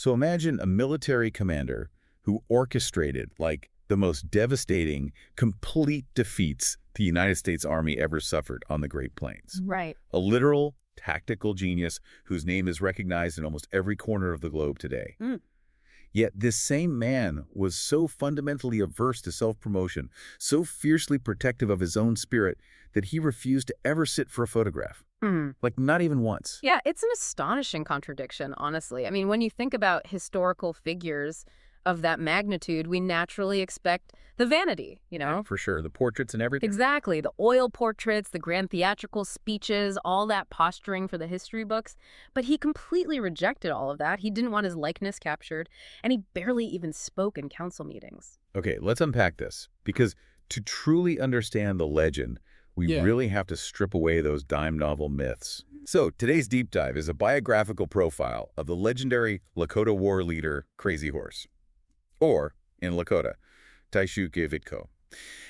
So imagine a military commander who orchestrated, like, the most devastating, complete defeats the United States Army ever suffered on the Great Plains. Right. A literal tactical genius whose name is recognized in almost every corner of the globe today. Yet this same man was so fundamentally averse to self-promotion, so fiercely protective of his own spirit, that he refused to ever sit for a photograph. Like, not even once. Yeah, it's an astonishing contradiction, honestly. I mean, when you think about historical figures of that magnitude, we naturally expect the vanity, you know? Yeah, for sure. The portraits and everything. Exactly. The oil portraits, the grand theatrical speeches, all that posturing for the history books. But he completely rejected all of that. He didn't want his likeness captured, and he barely even spoke in council meetings. Okay, let's unpack this. Because to truly understand the legend, we really have to strip away those dime novel myths. So today's deep dive is a biographical profile of the legendary Lakota war leader, Crazy Horse. Or, in Lakota, Taishu.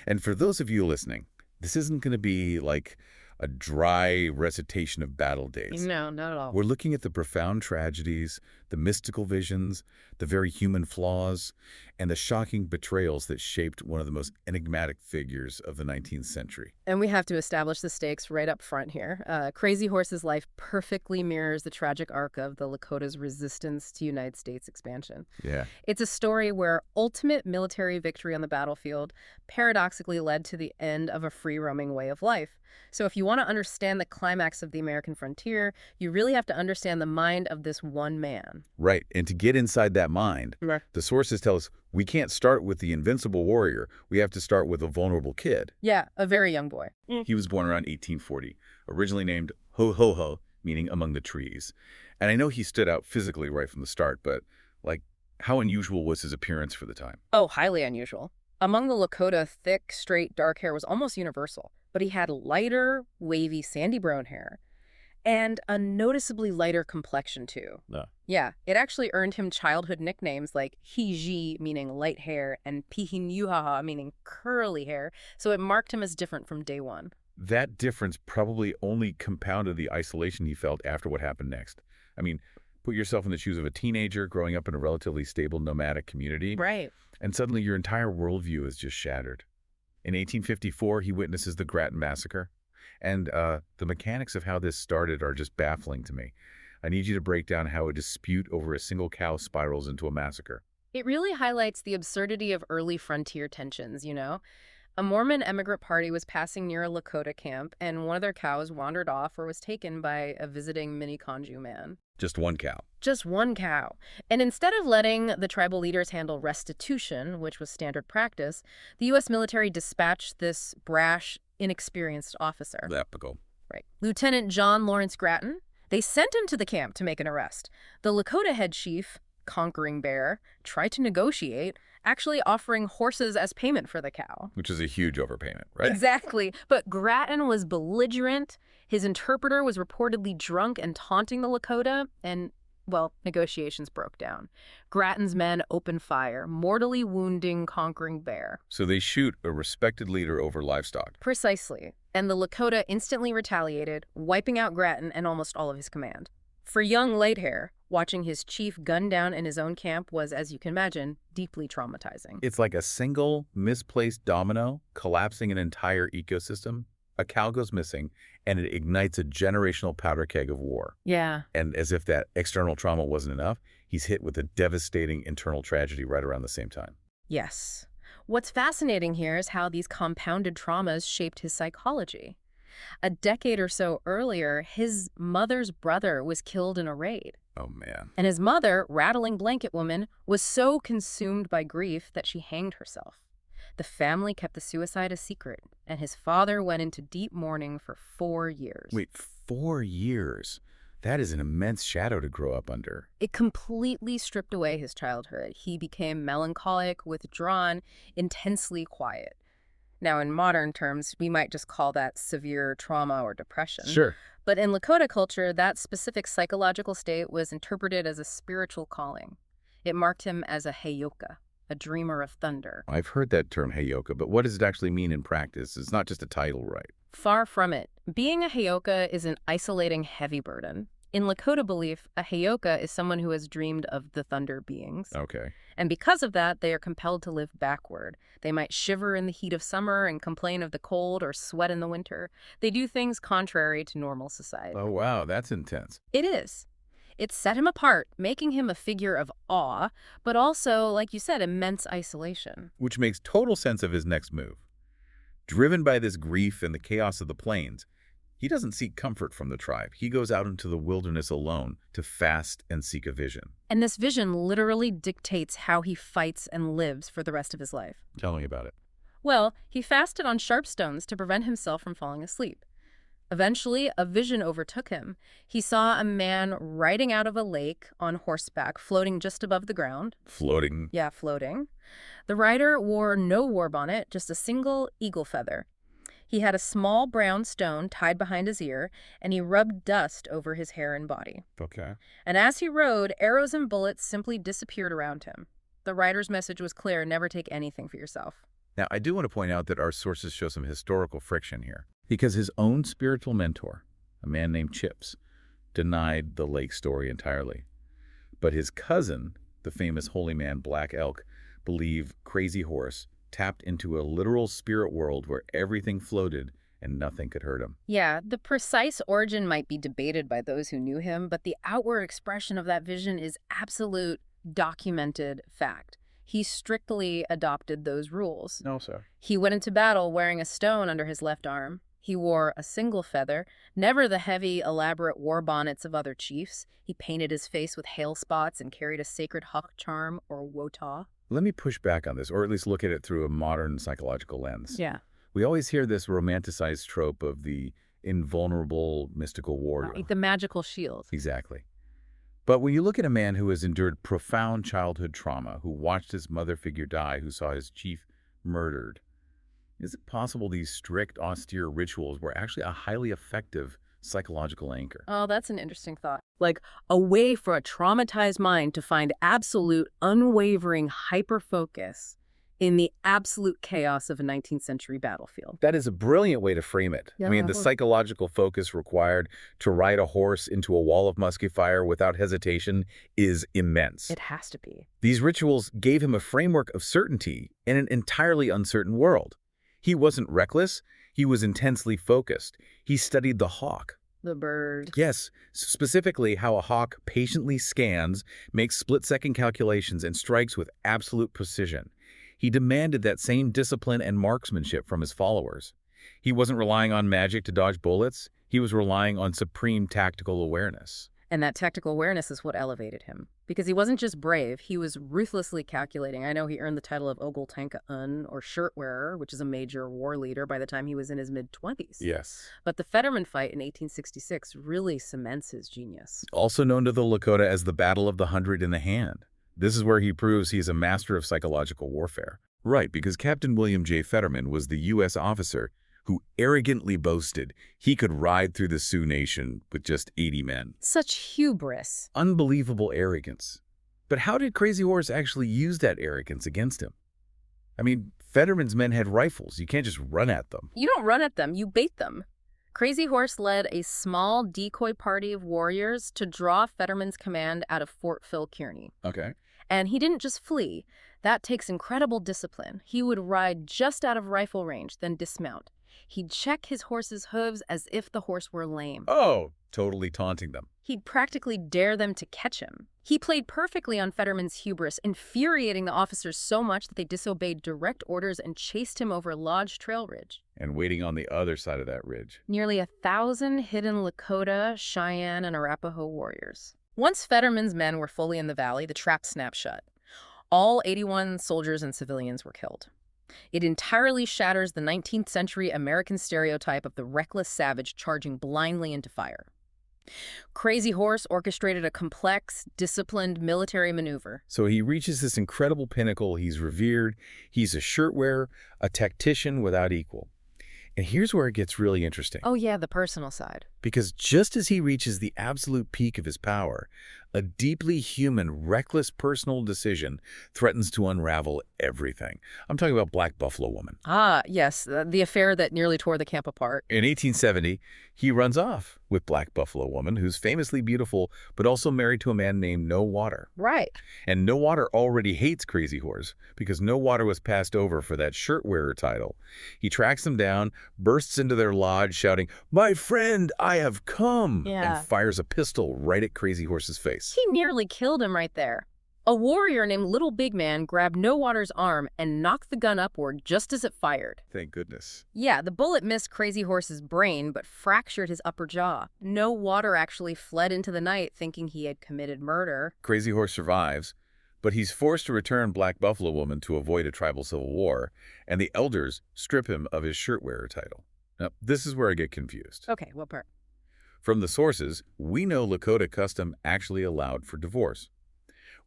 And for those of you listening, this isn't going to be like a dry recitation of battle days. No, not at all. We're looking at the profound tragedies, the mystical visions, the very human flaws, and the shocking betrayals that shaped one of the most enigmatic figures of the 19th century. And we have to establish the stakes right up front here. Crazy Horse's life perfectly mirrors the tragic arc of the Lakota's resistance to United States expansion. Yeah. It's a story where ultimate military victory on the battlefield paradoxically led to the end of a free-roaming way of life. So if you want to understand the climax of the American frontier, you really have to understand the mind of this one man. Right. And to get inside that mind, the sources tell us we can't start with the invincible warrior. We have to start with a vulnerable kid. Yeah, a very young boy. He was born around 1840, originally named Ho-Ho-Ho, meaning among the trees. And I know he stood out physically right from the start, but, like, how unusual was his appearance for the time? Oh, highly unusual. Among the Lakota, thick, straight, dark hair was almost universal. But he had lighter, wavy, sandy brown hair and a noticeably lighter complexion, too. Yeah, it actually earned him childhood nicknames like Hiji, meaning light hair, and Pihinyuhaha, meaning curly hair, so it marked him as different from day one. That difference probably only compounded the isolation he felt after what happened next. I mean, put yourself in the shoes of a teenager growing up in a relatively stable nomadic community. Right. And suddenly your entire worldview is just shattered. In 1854, he witnesses the Grattan Massacre, and the mechanics of how this started are just baffling to me. I need you to break down how a dispute over a single cow spirals into a massacre. It really highlights the absurdity of early frontier tensions, you know? A Mormon emigrant party was passing near a Lakota camp, and one of their cows wandered off or was taken by a visiting Miniconju man. Just one cow. Just one cow. And instead of letting the tribal leaders handle restitution, which was standard practice, the U.S. military dispatched this brash, inexperienced officer. Typical. Right. Lieutenant John Lawrence Grattan. They sent him to the camp to make an arrest. The Lakota head chief, Conquering Bear, tried to negotiate, actually offering horses as payment for the cow. Which is a huge overpayment, right? Exactly. But Grattan was belligerent. His interpreter was reportedly drunk and taunting the Lakota, and, well, negotiations broke down. Grattan's men opened fire, mortally wounding Conquering Bear. So they shoot a respected leader over livestock. Precisely. And the Lakota instantly retaliated, wiping out Grattan and almost all of his command. For young Lighthair, watching his chief gunned down in his own camp was, as you can imagine, deeply traumatizing. It's like a single misplaced domino collapsing an entire ecosystem. A cow goes missing, and it ignites a generational powder keg of war. Yeah. And as if that external trauma wasn't enough, he's hit with a devastating internal tragedy right around the same time. Yes. What's fascinating here is how these compounded traumas shaped his psychology. A decade or so earlier, his mother's brother was killed in a raid. Oh, man. And his mother, Rattling Blanket Woman, was so consumed by grief that she hanged herself. The family kept the suicide a secret, and his father went into deep mourning for 4 years. Wait, 4 years? That is an immense shadow to grow up under. It completely stripped away his childhood. He became melancholic, withdrawn, intensely quiet. Now, in modern terms, we might just call that severe trauma or depression. Sure. But in Lakota culture, that specific psychological state was interpreted as a spiritual calling. It marked him as a heyoka, a dreamer of thunder. I've heard that term heyoka, but what does it actually mean in practice? It's not just a title, right? Far from it. Being a heyoka is an isolating, heavy burden. In Lakota belief, a Heyoka is someone who has dreamed of the thunder beings. Okay. And because of that, they are compelled to live backward. They might shiver in the heat of summer and complain of the cold or sweat in the winter. They do things contrary to normal society. Oh, wow, that's intense. It is. It set him apart, making him a figure of awe, but also, like you said, immense isolation. Which makes total sense of his next move. Driven by this grief and the chaos of the plains, he doesn't seek comfort from the tribe. He goes out into the wilderness alone to fast and seek a vision. And this vision literally dictates how he fights and lives for the rest of his life. Tell me about it. Well, he fasted on sharp stones to prevent himself from falling asleep. Eventually, a vision overtook him. He saw a man riding out of a lake on horseback, floating just above the ground. Floating? Yeah, floating. The rider wore no war bonnet, just a single eagle feather. He had a small brown stone tied behind his ear, and he rubbed dust over his hair and body. Okay. And as he rode, arrows and bullets simply disappeared around him. The rider's message was clear: never take anything for yourself. Now, I do want to point out that our sources show some historical friction here, because his own spiritual mentor, a man named Chips, denied the lake story entirely. But his cousin, the famous holy man Black Elk, believed Crazy Horse tapped into a literal spirit world where everything floated and nothing could hurt him. Yeah, the precise origin might be debated by those who knew him, but the outward expression of that vision is absolute, documented fact. He strictly adopted those rules. No, sir. He went into battle wearing a stone under his left arm. He wore a single feather, never the heavy, elaborate war bonnets of other chiefs. He painted his face with hail spots and carried a sacred hawk charm or wotah. Let me push back on this, or at least look at it through a modern psychological lens. Yeah. We always hear this romanticized trope of the invulnerable mystical warrior. Right, the magical shield. Exactly. But when you look at a man who has endured profound childhood trauma, who watched his mother figure die, who saw his chief murdered, is it possible these strict, austere rituals were actually a highly effective psychological anchor? Oh, that's an interesting thought. Like a way for a traumatized mind to find absolute, unwavering hyper-focus in the absolute chaos of a 19th century battlefield. That is a brilliant way to frame it. Yeah. I mean, the psychological focus required to ride a horse into a wall of musket fire without hesitation is immense. It has to be. These rituals gave him a framework of certainty in an entirely uncertain world. He wasn't reckless. He was intensely focused. He studied the hawk. The bird. Yes, specifically how a hawk patiently scans, makes split-second calculations, and strikes with absolute precision. He demanded that same discipline and marksmanship from his followers. He wasn't relying on magic to dodge bullets. He was relying on supreme tactical awareness. And that tactical awareness is what elevated him. Because he wasn't just brave, he was ruthlessly calculating. I know he earned the title of Oglala, or shirt wearer, which is a major war leader by the time he was in his mid-20s. Yes. But the Fetterman Fight in 1866 really cements his genius. Also known to the Lakota as the Battle of the 100 in the Hand. This is where he proves he's a master of psychological warfare. Right, because Captain William J. Fetterman was the U.S. officer who arrogantly boasted he could ride through the Sioux Nation with just 80 men. Such hubris. Unbelievable arrogance. But how did Crazy Horse actually use that arrogance against him? I mean, Fetterman's men had rifles. You can't just run at them. You don't run at them, you bait them. Crazy Horse led a small decoy party of warriors to draw Fetterman's command out of Fort Phil Kearny. Okay. And he didn't just flee. That takes incredible discipline. He would ride just out of rifle range, then dismount. He'd check his horse's hooves as if the horse were lame. Oh, totally taunting them. He'd practically dare them to catch him. He played perfectly on Fetterman's hubris, infuriating the officers so much that they disobeyed direct orders and chased him over Lodge Trail Ridge. And waiting on the other side of that ridge. Nearly 1,000 hidden Lakota, Cheyenne, and Arapaho warriors. Once Fetterman's men were fully in the valley, the trap snapped shut. All 81 soldiers and civilians were killed. It entirely shatters the 19th century American stereotype of the reckless savage charging blindly into fire. Crazy Horse orchestrated a complex, disciplined military maneuver. So he reaches this incredible pinnacle. He's revered. He's a shirt wearer, a tactician without equal. And here's where it gets really interesting. Oh yeah, the personal side. Because just as he reaches the absolute peak of his power, A deeply human, reckless personal decision threatens to unravel everything. I'm talking about Black Buffalo Woman. Ah, yes, the affair that nearly tore the camp apart. In 1870, he runs off with Black Buffalo Woman, who's famously beautiful, but also married to a man named No Water. Right. And No Water already hates Crazy Horse because No Water was passed over for that shirt wearer title. He tracks them down, bursts into their lodge shouting, "My friend, I have come!" and fires a pistol right at Crazy Horse's face. He nearly killed him right there. A warrior named Little Big Man grabbed No Water's arm and knocked the gun upward just as it fired. Thank goodness. Yeah, the bullet missed Crazy Horse's brain but fractured his upper jaw. No Water actually fled into the night thinking he had committed murder. Crazy Horse survives, but he's forced to return Black Buffalo Woman to avoid a tribal civil war, and the elders strip him of his shirt wearer title. Now, this is where I get confused. Okay, what part? From the sources, we know Lakota custom actually allowed for divorce.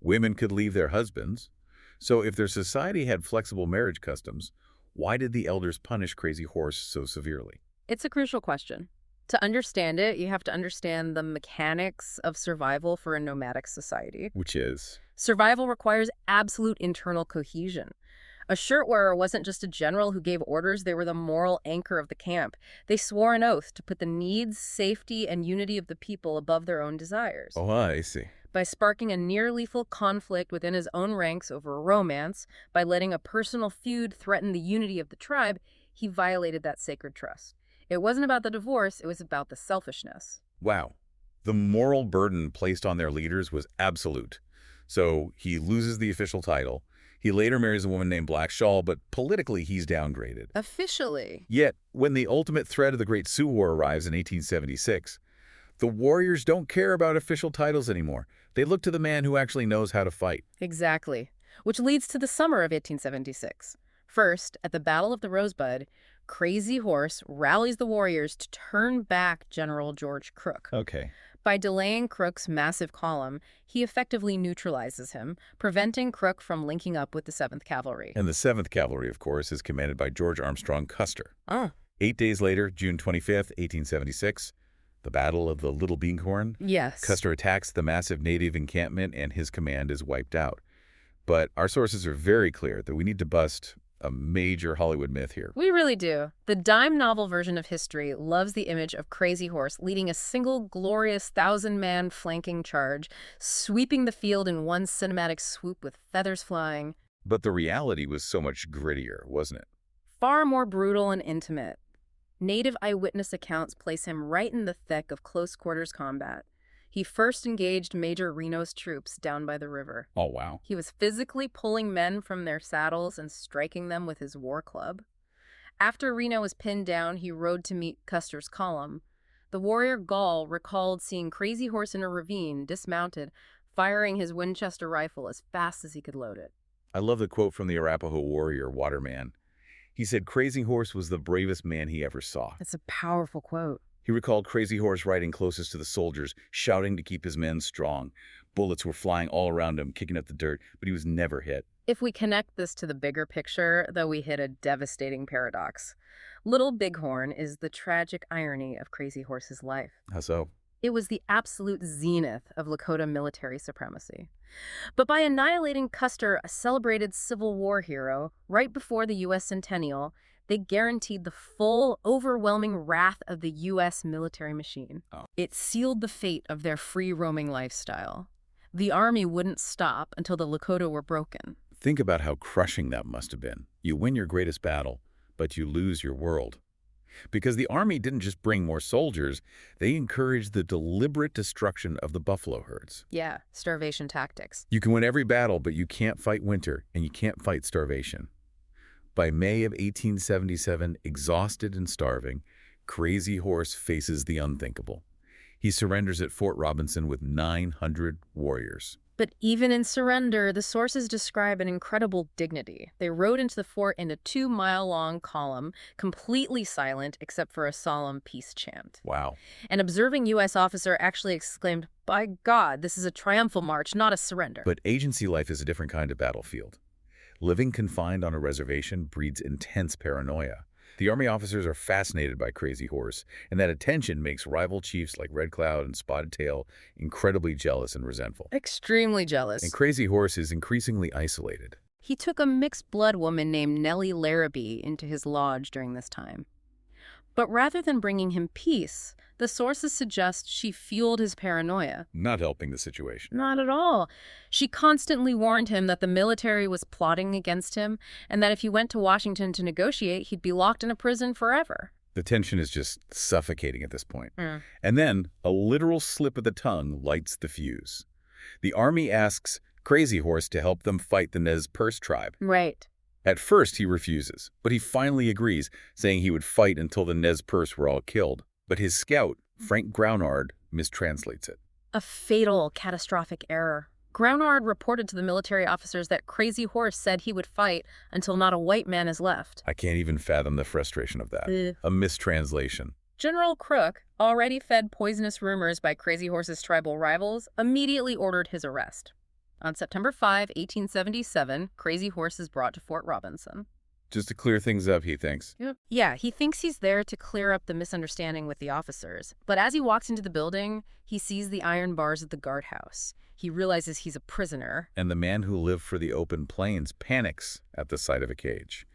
Women could leave their husbands. So if their society had flexible marriage customs, why did the elders punish Crazy Horse so severely? It's a crucial question. To understand it, you have to understand the mechanics of survival for a nomadic society. Which is? Survival requires absolute internal cohesion. A shirt wearer wasn't just a general who gave orders, they were the moral anchor of the camp. They swore an oath to put the needs, safety, and unity of the people above their own desires. Oh, I see. By sparking a near-lethal conflict within his own ranks over a romance, by letting a personal feud threaten the unity of the tribe, he violated that sacred trust. It wasn't about the divorce, it was about the selfishness. Wow. The moral burden placed on their leaders was absolute. So he loses the official title. He later marries a woman named Black Shawl, but politically he's downgraded. Officially. Yet, when the ultimate threat of the Great Sioux War arrives in 1876, the warriors don't care about official titles anymore. They look to the man who actually knows how to fight. Exactly. Which leads to the summer of 1876. First, at the Battle of the Rosebud, Crazy Horse rallies the warriors to turn back General George Crook. Okay. By delaying Crook's massive column, he effectively neutralizes him, preventing Crook from linking up with the 7th Cavalry. And the 7th Cavalry, of course, is commanded by George Armstrong Custer. 8 days later, June 25th, 1876, the Battle of the Little Bighorn. Yes. Custer attacks the massive native encampment and his command is wiped out. But our sources are very clear that we need to bust a major Hollywood myth here. We really do. The dime novel version of history loves the image of Crazy Horse leading a single glorious 1,000-man flanking charge, sweeping the field in one cinematic swoop with feathers flying. But the reality was so much grittier, wasn't it? Far more brutal and intimate. Native eyewitness accounts place him right in the thick of close-quarters combat. He first engaged Major Reno's troops down by the river. Oh, wow. He was physically pulling men from their saddles and striking them with his war club. After Reno was pinned down, he rode to meet Custer's column. The warrior Gall recalled seeing Crazy Horse in a ravine, dismounted, firing his Winchester rifle as fast as he could load it. I love the quote from the Arapaho warrior, Waterman. He said Crazy Horse was the bravest man he ever saw. That's a powerful quote. He recalled Crazy Horse riding closest to the soldiers, shouting to keep his men strong. Bullets were flying all around him, kicking up the dirt, but he was never hit. If we connect this to the bigger picture, though, we hit a devastating paradox. Little Bighorn is the tragic irony of Crazy Horse's life. How so? It was the absolute zenith of Lakota military supremacy. But by annihilating Custer, a celebrated Civil War hero, right before the U.S. centennial, they guaranteed the full, overwhelming wrath of the U.S. military machine. It sealed the fate of their free-roaming lifestyle. The army wouldn't stop until the Lakota were broken. Think about how crushing that must have been. You win your greatest battle, but you lose your world. Because the army didn't just bring more soldiers, they encouraged the deliberate destruction of the buffalo herds. Yeah, starvation tactics. You can win every battle, but you can't fight winter, and you can't fight starvation. By May of 1877, exhausted and starving, Crazy Horse faces the unthinkable. He surrenders at Fort Robinson with 900 warriors. But even in surrender, the sources describe an incredible dignity. They rode into the fort in a 2-mile-long column, completely silent except for a solemn peace chant. Wow. An observing U.S. officer actually exclaimed, "By God, this is a triumphal march, not a surrender." But agency life is a different kind of battlefield. Living confined on a reservation breeds intense paranoia. The Army officers are fascinated by Crazy Horse, and that attention makes rival chiefs like Red Cloud and Spotted Tail incredibly jealous and resentful. Extremely jealous. And Crazy Horse is increasingly isolated. He took a mixed-blood woman named Nellie Larrabee into his lodge during this time. But rather than bringing him peace, the sources suggest she fueled his paranoia. Not helping the situation. Not at all. She constantly warned him that the military was plotting against him and that if he went to Washington to negotiate, he'd be locked in a prison forever. The tension is just suffocating at this point. And then a literal slip of the tongue lights the fuse. The Army asks Crazy Horse to help them fight the Nez Perce tribe. Right. At first, he refuses, but he finally agrees, saying he would fight until the Nez Perce were all killed. But his scout, Frank Grounard, mistranslates it. A fatal, catastrophic error. Grounard reported to the military officers that Crazy Horse said he would fight until not a white man is left. I can't even fathom the frustration of that. A mistranslation. General Crook, already fed poisonous rumors by Crazy Horse's tribal rivals, immediately ordered his arrest. On September 5, 1877, Crazy Horse is brought to Fort Robinson. Just to clear things up, he thinks. Yeah, he thinks he's there to clear up the misunderstanding with the officers. But as he walks into the building, he sees the iron bars of the guardhouse. He realizes he's a prisoner. And the man who lived for the open plains panics at the sight of a cage.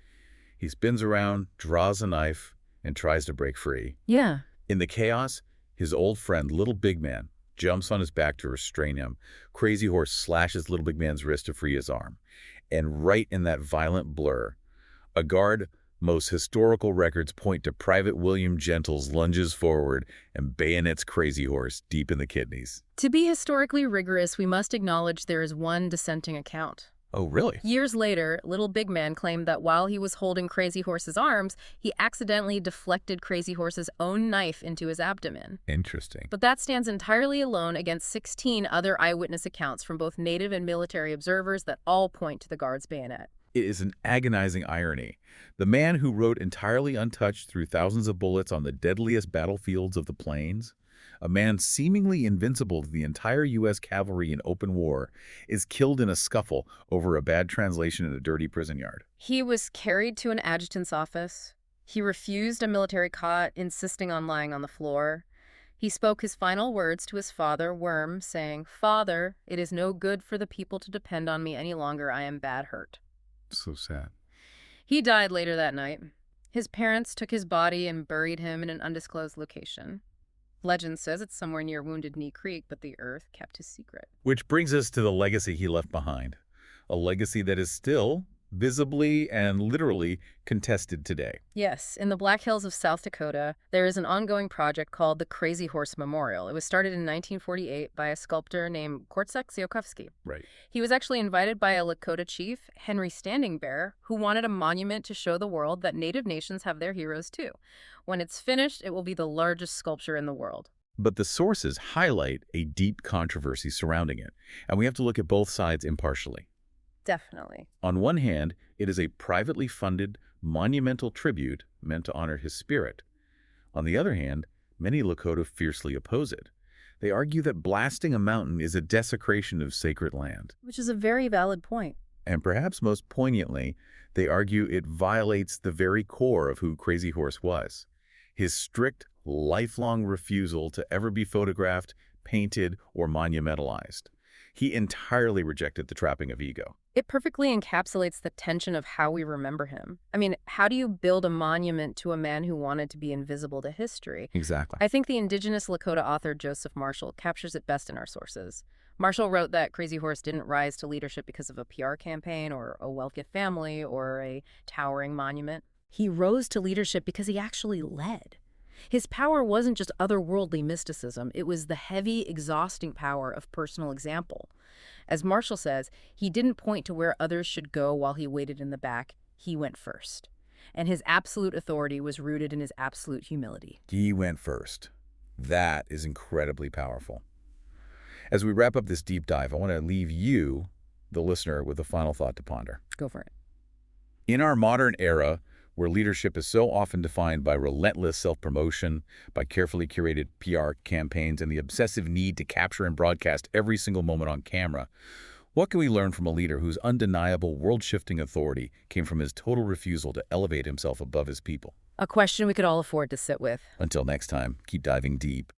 He spins around, draws a knife, and tries to break free. Yeah. In the chaos, his old friend, Little Big Man, jumps on his back to restrain him. Crazy Horse slashes Little Big Man's wrist to free his arm. And right in that violent blur, a guard most historical records point to Private William Gentles lunges forward and bayonets Crazy Horse deep in the kidneys. To be historically rigorous, we must acknowledge there is one dissenting account. Oh, really? Years later, Little Big Man claimed that while he was holding Crazy Horse's arms, he accidentally deflected Crazy Horse's own knife into his abdomen. Interesting. But that stands entirely alone against 16 other eyewitness accounts from both native and military observers that all point to the guard's bayonet. It is an agonizing irony. The man who rode entirely untouched through thousands of bullets on the deadliest battlefields of the plains, a man seemingly invincible to the entire U.S. cavalry in open war, is killed in a scuffle over a bad translation in a dirty prison yard. He was carried to an adjutant's office. He refused a military cot, insisting on lying on the floor. He spoke his final words to his father, Worm, saying, "Father, it is no good for the people to depend on me any longer. I am bad hurt." So sad. He died later that night. His parents took his body and buried him in an undisclosed location. Legend says it's somewhere near Wounded Knee Creek, but the Earth kept his secret. Which brings us to the legacy he left behind. A legacy that is still visibly and literally contested today. Yes, in the Black Hills of South Dakota, there is an ongoing project called the Crazy Horse Memorial. It was started in 1948 by a sculptor named Korczak Tsiolkovsky. Right. He was actually invited by a Lakota chief, Henry Standing Bear, who wanted a monument to show the world that Native nations have their heroes too. When it's finished, it will be the largest sculpture in the world. But the sources highlight a deep controversy surrounding it, and we have to look at both sides impartially. Definitely. On one hand, it is a privately funded, monumental tribute meant to honor his spirit. On the other hand, many Lakota fiercely oppose it. They argue that blasting a mountain is a desecration of sacred land. Which is a very valid point. And perhaps most poignantly, they argue it violates the very core of who Crazy Horse was. His strict, lifelong refusal to ever be photographed, painted, or monumentalized. He entirely rejected the trapping of ego. It perfectly encapsulates the tension of how we remember him. I mean, how do you build a monument to a man who wanted to be invisible to history? Exactly. I think the indigenous Lakota author Joseph Marshall captures it best in our sources. Marshall wrote that Crazy Horse didn't rise to leadership because of a PR campaign or a wealthy family or a towering monument. He rose to leadership because he actually led. His power wasn't just otherworldly mysticism, it was the heavy, exhausting power of personal example. As Marshall says, he didn't point to where others should go while he waited in the back, he went first. And his absolute authority was rooted in his absolute humility. He went first. That is incredibly powerful. As we wrap up this deep dive, I want to leave you, the listener, with a final thought to ponder. Go for it. In our modern era, where leadership is so often defined by relentless self-promotion, by carefully curated PR campaigns, and the obsessive need to capture and broadcast every single moment on camera, What can we learn from a leader whose undeniable world-shifting authority came from his total refusal to elevate himself above his people? A question we could all afford to sit with. Until next time, keep diving deep.